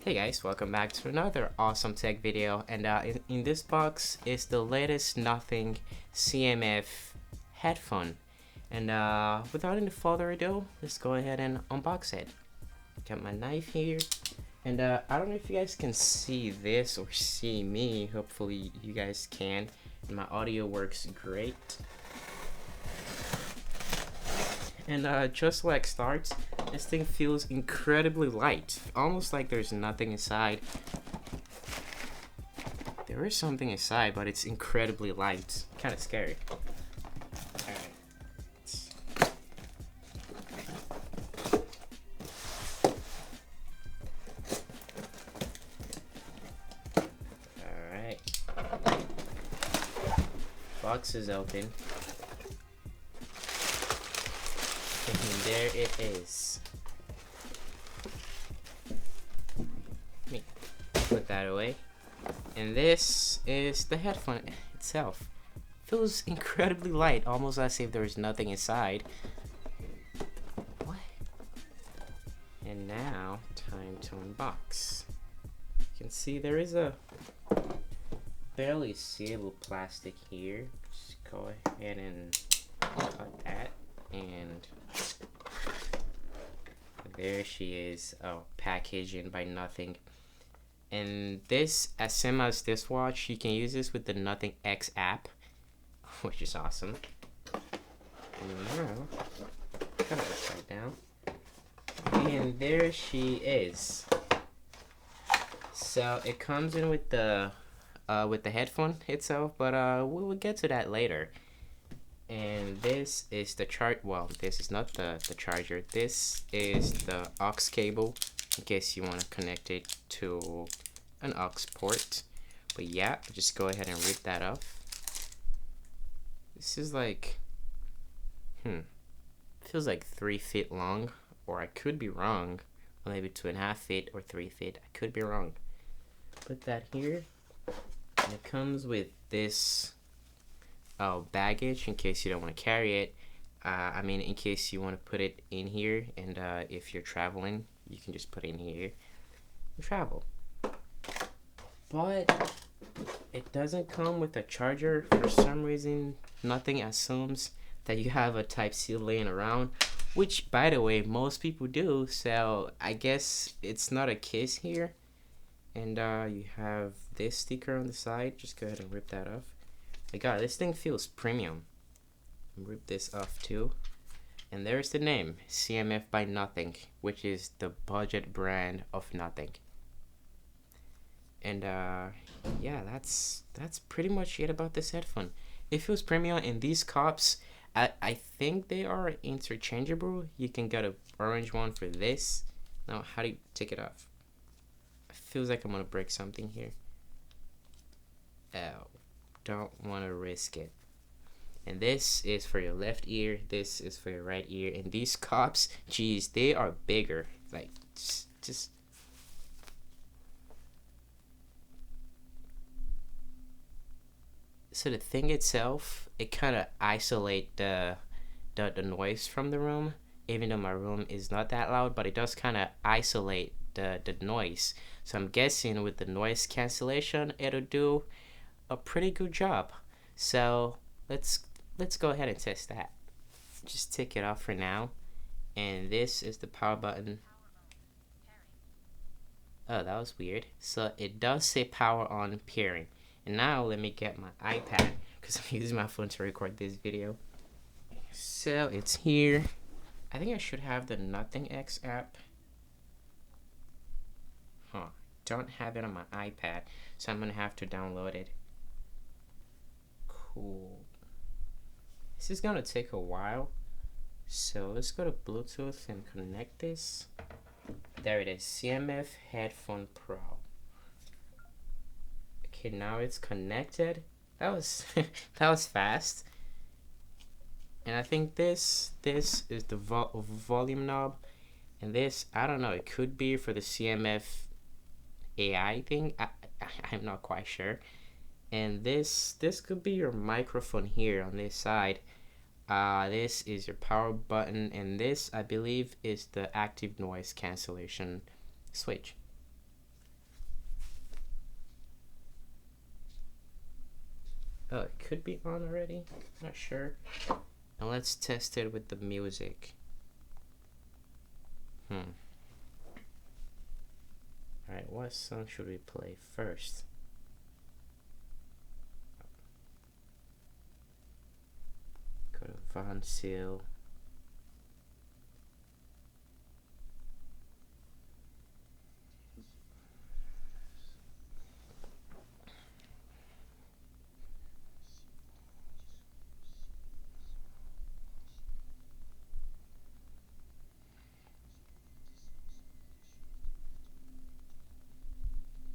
Hey guys, welcome back to another awesome tech video, and in this box is the latest Nothing CMF headphone. And without any further ado, let's go ahead and unbox it. Got my knife here, and I don't know if you guys can see this or see me. Hopefully you guys can. My audio works great. And just like starts, this thing feels incredibly light, almost like there's nothing inside. There is something inside, but it's incredibly light. Kind of scary. Alright. Box is open. And there it is. Let me put that away. And this is the headphone itself. Feels incredibly light, almost as if there's nothing inside. What? And now, time to unbox. You can see there is a barely seeable plastic here. Just go ahead and cut that. And there she is. Oh, packaging by Nothing. And this, as same as this watch, you can use this with the Nothing X app, which is awesome. And now, kind of upside down. And there she is. So it comes in with the headphone itself, but we'll get to that later. And this is the well, this is not the charger. This is the aux cable, in case you want to connect it to an aux port. But yeah, just go ahead and rip that off. This is like, feels like 3 feet long, or I could be wrong. Or maybe 2.5 feet or 3 feet. I could be wrong. Put that here, and it comes with this baggage in case you don't want to carry it. I mean, in case you want to put it in here, and if you're traveling, you can just put it in here and travel. But it doesn't come with a charger for some reason. Nothing assumes that you have a Type-C laying around, which, by the way, most people do. So I guess it's not a case here. And you have this sticker on the side. Just go ahead and rip that off. My god, this thing feels premium. Rip this off too. And there's the name, CMF by Nothing, which is the budget brand of Nothing. And yeah, that's pretty much it about this headphone. It feels premium, and these cups, I think they are interchangeable. You can get an orange one for this. Now, how do you take it off? It feels like I'm gonna break something here. Oh. Don't want to risk it. And this is for your left ear, this is for your right ear, and these cups, geez, they are bigger, like just so the thing itself, it kind of isolate the noise from the room, even though my room is not that loud, but it does kind of isolate the noise. So I'm guessing with the noise cancellation, it'll do a pretty good job. So let's go ahead and test that. Just take it off for now. And this is the power button. Oh, that was weird. So it does say power on pairing. And now let me get my iPad, because I'm using my phone to record this video. So it's here. I think I should have the Nothing X app. Don't have it on my iPad, so I'm gonna have to download it. Cool. This is gonna take a while, so let's go to Bluetooth and connect this. There it is, CMF Headphone Pro. Okay, now it's connected. That was that was fast. And I think this is the volume knob, and this, I don't know, it could be for the CMF AI thing. I'm not quite sure. And this could be your microphone here on this side. This is your power button, and this, I believe, is the active noise cancellation switch. Oh, it could be on already. Not sure. And let's test it with the music. Alright, what song should we play first? Go to Von Seal.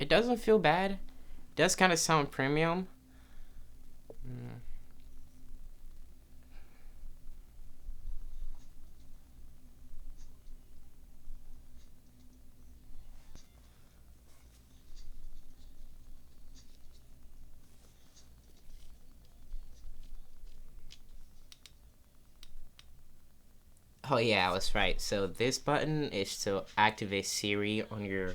It doesn't feel bad. It does kind of sound premium. Oh yeah, I was right. So this button is to activate Siri on your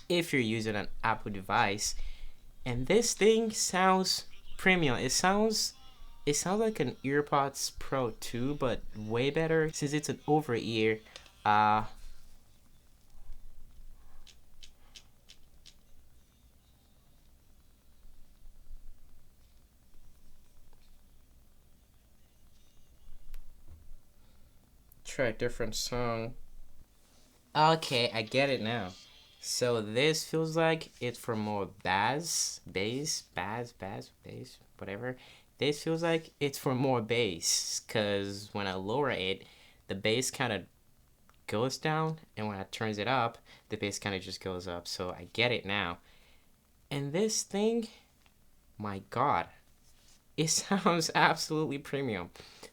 if you're using an Apple device, and this thing sounds premium. It sounds like an EarPods Pro 2, but way better since it's an over ear. Uh, Try a different song. Okay, I get it now. So this feels like it's for more bass, whatever. This feels like it's for more bass, cause when I lower it, the bass kind of goes down, and when I turns it up, the bass kind of just goes up. So I get it now. And this thing, my God, it sounds absolutely premium.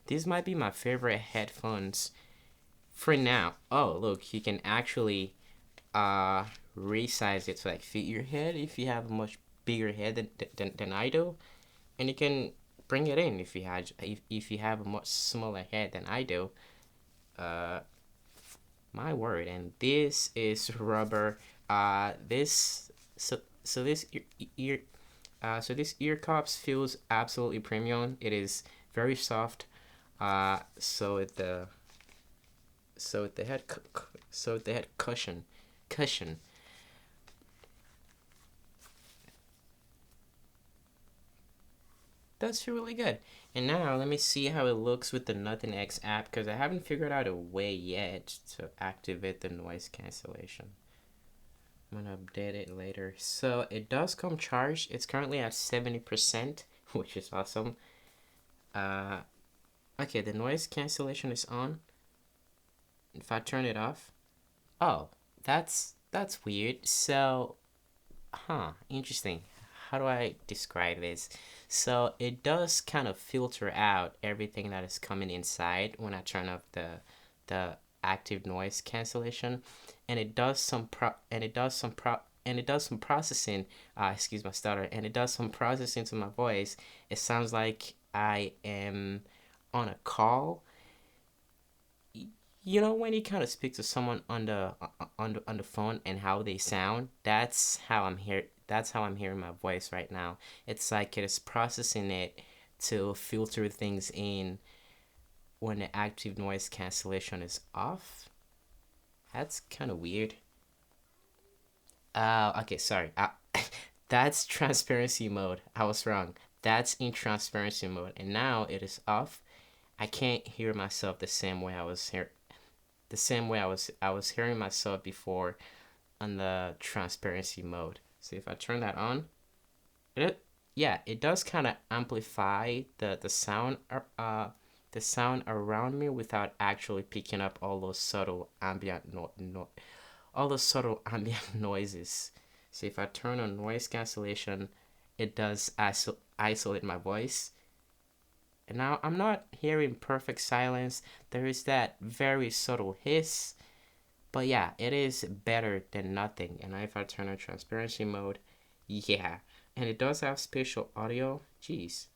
These might be my favorite headphones for now. Oh, look, you can actually uh resize it to like fit your head if you have a much bigger head than I do, and you can bring it in if you have a much smaller head than I do. Uh, my word, and this is rubber. This so this ear so this ear cups feels absolutely premium. It is very soft. So with the head cushion does feel really good. And now let me see how it looks with the Nothing X app, because I haven't figured out a way yet to activate the noise cancellation. I'm gonna update it later. So it does come charged. It's currently at 70%, which is awesome. Uh, okay, the noise cancellation is on. If I turn it off, oh, that's weird. So, interesting. How do I describe this? So it does kind of filter out everything that is coming inside when I turn off the active noise cancellation, and it does some processing. Excuse my stutter. And it does some processing to my voice. It sounds like I am on a call. You know when you kind of speak to someone on the phone and how they sound. That's how I'm hearing my voice right now. It's like it is processing it to filter things in when the active noise cancellation is off. That's kind of weird. Okay, sorry. That's transparency mode. I was wrong. That's in transparency mode, and now it is off. I can't hear myself the same way I was hearing myself before on the transparency mode. So if I turn that on, it yeah, it does kind of amplify the sound around me without actually picking up all those subtle ambient noises. So if I turn on noise cancellation, it does isolate my voice. And now I'm not hearing perfect silence. There is that very subtle hiss. But yeah, it is better than nothing. And if I turn on transparency mode, yeah. And it does have spatial audio. Jeez.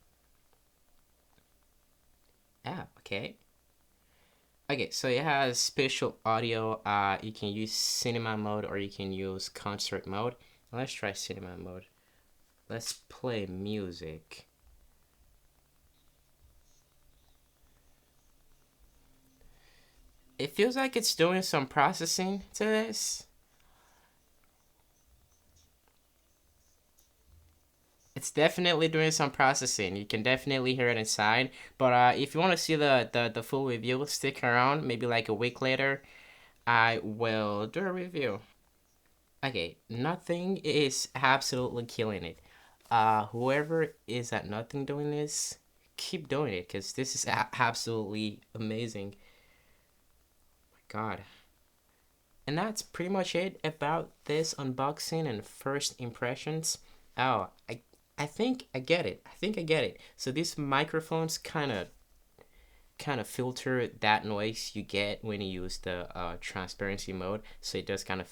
Ah, okay. Okay, so it has spatial audio. You can use cinema mode or you can use concert mode. Let's try cinema mode. Let's play music. It feels like it's doing some processing to this. It's definitely doing some processing. You can definitely hear it inside. But if you want to see the full review, stick around. Maybe like a week later, I will do a review. Okay, nothing is absolutely killing it. Whoever is at nothing doing this, keep doing it because this is absolutely amazing. God. And that's pretty much it about this unboxing and first impressions. Oh, I think I get it. I think I get it. So these microphones kind of filter that noise you get when you use the transparency mode. So it does kind of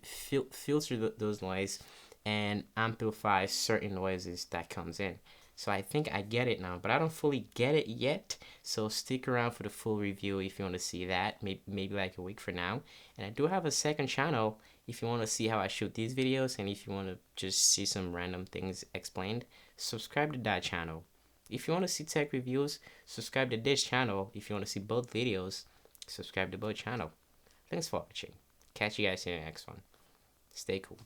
filter those noise and amplify certain noises that comes in. So I think I get it now, but I don't fully get it yet. So stick around for the full review if you want to see that. Maybe like a week from now. And I do have a second channel if you want to see how I shoot these videos and if you want to just see some random things explained. Subscribe to that channel. If you want to see tech reviews, subscribe to this channel. If you want to see both videos, subscribe to both channel. Thanks for watching. Catch you guys in the next one. Stay cool.